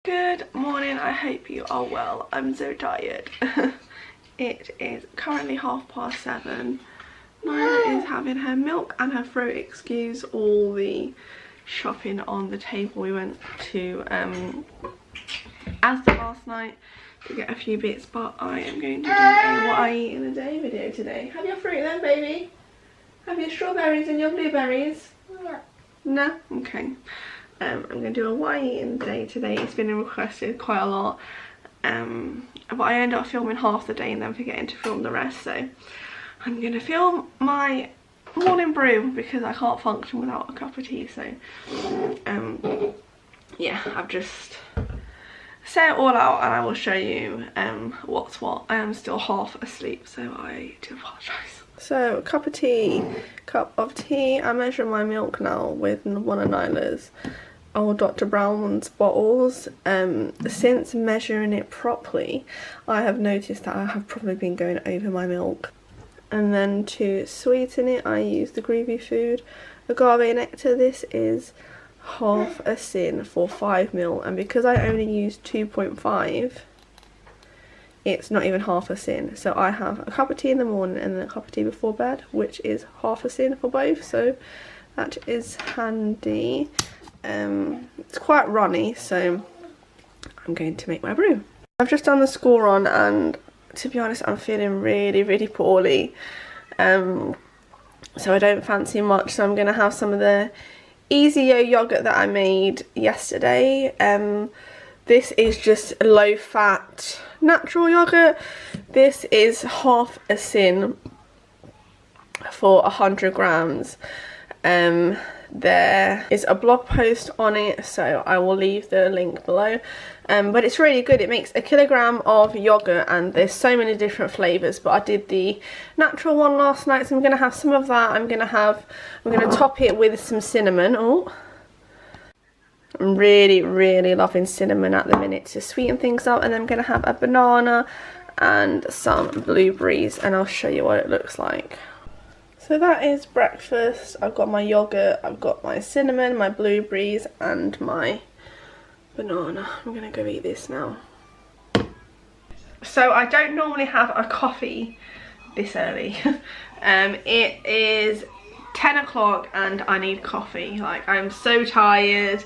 Good morning, I hope you are well. I'm so tired. It is currently 7:30. Nyla is having her milk and her fruit. Excuse all the shopping on the table. We went to Asda last night to get a few bits, but I am going to do a what I eat in a day video today. Have your fruit then, baby? Have your strawberries and your blueberries? No. No? Okay. I'm going to do a what I eat in a day today. It's been requested quite a lot. But I end up filming half the day and then forgetting to film the rest. So I'm going to film my morning brew because I can't function without a cup of tea. So yeah, I've just set it all out and I will show you what's what. I am still half asleep, so I do apologise. So a cup of tea. I'm measuring my milk now with one of Nyla's old Dr. Brown's bottles. Since measuring it properly, I have noticed that I have probably been going over my milk. And then to sweeten it, I use the Groovy Food agave nectar. This is half a sin for 5 ml, and because I only use 2.5, it's not even half a sin. So I have a cup of tea in the morning and then a cup of tea before bed, which is half a sin for both, so that is handy. It's quite runny, so I'm going to make my brew. I've just done the school run and to be honest I'm feeling really poorly, so I don't fancy much, so I'm going to have some of the Easy-O yogurt that I made yesterday. This is just low fat natural yogurt. This is half a sin for 100 grams. There is a blog post on it, so I will leave the link below. But it's really good. It makes 1 kilogram of yogurt and there's so many different flavours, but I did the natural one last night, so I'm going to have some of that. I'm going to top it with some cinnamon. Oh, I'm really loving cinnamon at the minute to sweeten things up. And then I'm going to have a banana and some blueberries, and I'll show you what it looks like. So that is breakfast. I've got my yogurt, I've got my cinnamon, my blueberries and my banana. I'm going to go eat this now. So I don't normally have a coffee this early. It is 10 o'clock and I need coffee. Like, I'm so tired.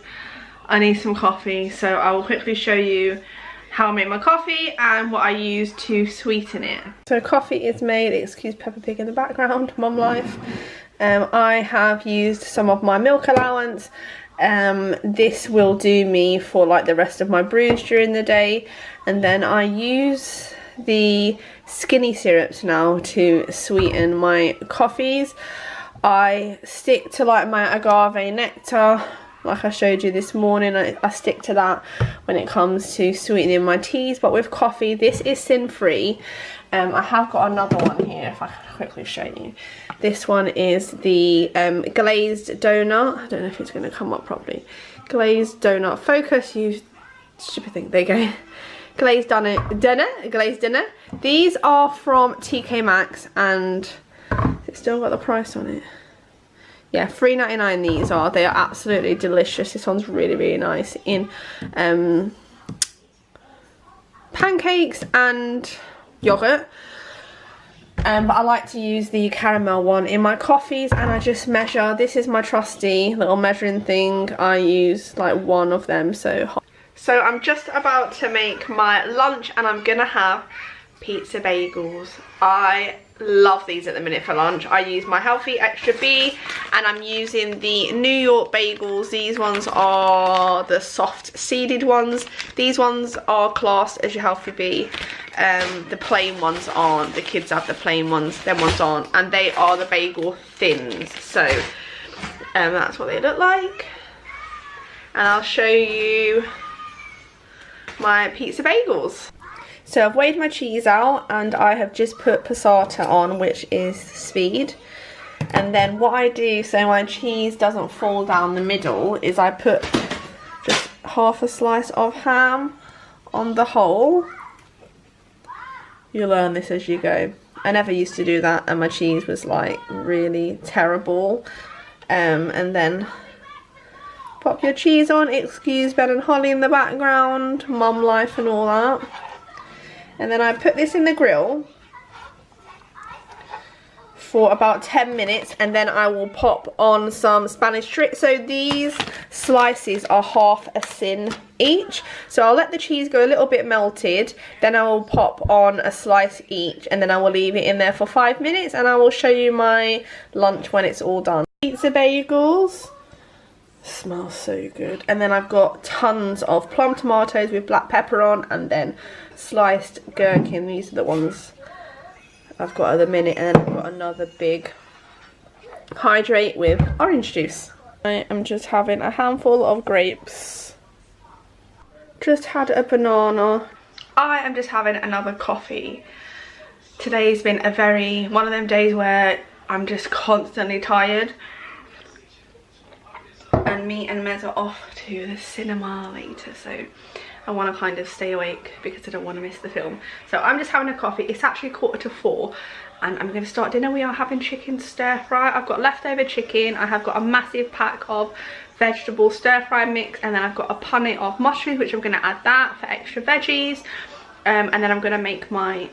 I need some coffee, so I will quickly show you how I make my coffee and what I use to sweeten it. So coffee is made, excuse Peppa Pig in the background, mum life. I have used some of my milk allowance. This will do me for like the rest of my brews during the day. And then I use the skinny syrups now to sweeten my coffees. I stick to like my agave nectar, like I showed you this morning. I stick to that when it comes to sweetening my teas, but with coffee, this is sin-free. I have got another one here, if I can quickly show you. This one is the glazed donut. I don't know if it's going to come up properly. Glazed donut. Focus, you stupid thing. There you go. Glazed dinner. These are from TK Maxx, and it's still got the price on it. Yeah, $3.99 these are. They are absolutely delicious. This one's really nice in pancakes and yogurt. But I like to use the caramel one in my coffees, and I just measure. This is my trusty little measuring thing. I use like one of them. So I'm just about to make my lunch and I'm gonna have pizza bagels. I love these at the minute for lunch. I use my Healthy Extra B and I'm using the New York bagels. These ones are the soft seeded ones. These ones are classed as your Healthy B. The plain ones aren't. The kids have the plain ones, them ones aren't, and they are the bagel thins. So that's what they look like, and I'll show you my pizza bagels. So I've weighed my cheese out and I have just put passata on, which is speed. And then what I do so my cheese doesn't fall down the middle is I put just half a slice of ham on the whole. You learn this as you go. I never used to do that and my cheese was like really terrible. And then Pop your cheese on. Excuse Ben and Holly in the background, mum life and all that. And then I put this in the grill for about 10 minutes, and then I will pop on some Spanish trips. So these slices are half a sin each, so I'll let the cheese go a little bit melted, then I will pop on a slice each, and then I will leave it in there for 5 minutes, and I will show you my lunch when it's all done. Pizza bagels, smells so good. And then I've got tons of plum tomatoes with black pepper on, and then sliced gherkin. These are the ones I've got at the minute, and then I've got another big hydrate with orange juice. I am just having a handful of grapes. Just had a banana. I am just having another coffee. Today's been one of them days where I'm just constantly tired. And me and Mez are off to the cinema later, so I want to kind of stay awake because I don't want to miss the film. So I'm just having a coffee. It's actually 4:45 and I'm going to start dinner. We are having chicken stir fry. I've got leftover chicken. I have got a massive pack of vegetable stir fry mix, and then I've got a punnet of mushrooms, which I'm going to add that for extra veggies. And then I'm going to make my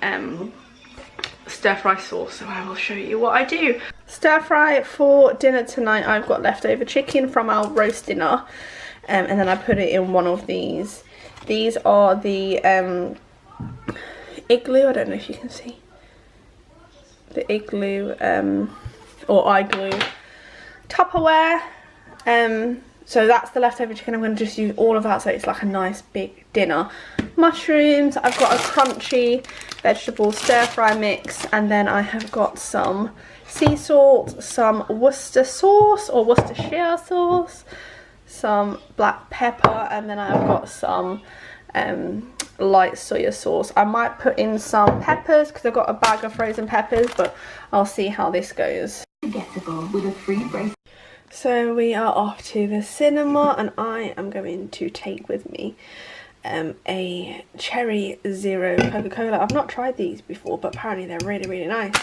stir fry sauce, so I will show you what I do. Stir fry for dinner tonight. I've got leftover chicken from our roast dinner, and then I put it in one of these. These are the Igloo, I don't know if you can see, the Igloo or Igloo Tupperware. So that's the leftover chicken. I'm going to just use all of that so it's like a nice big dinner. Mushrooms, I've got a crunchy vegetable stir fry mix, and then I have got some sea salt, some Worcester sauce or Worcestershire sauce, some black pepper, and then I've got some light soya sauce. I might put in some peppers because I've got a bag of frozen peppers, but I'll see how this goes. With a free brace. So we are off to the cinema, and I am going to take with me a Cherry Zero Coca-Cola. I've not tried these before, but apparently they're really nice.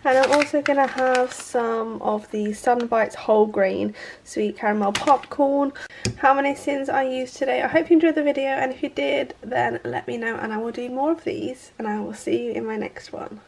And I'm also going to have some of the Sunbites whole grain sweet caramel popcorn. How many sins I used today. I hope you enjoyed the video, and if you did, then let me know and I will do more of these, and I will see you in my next one.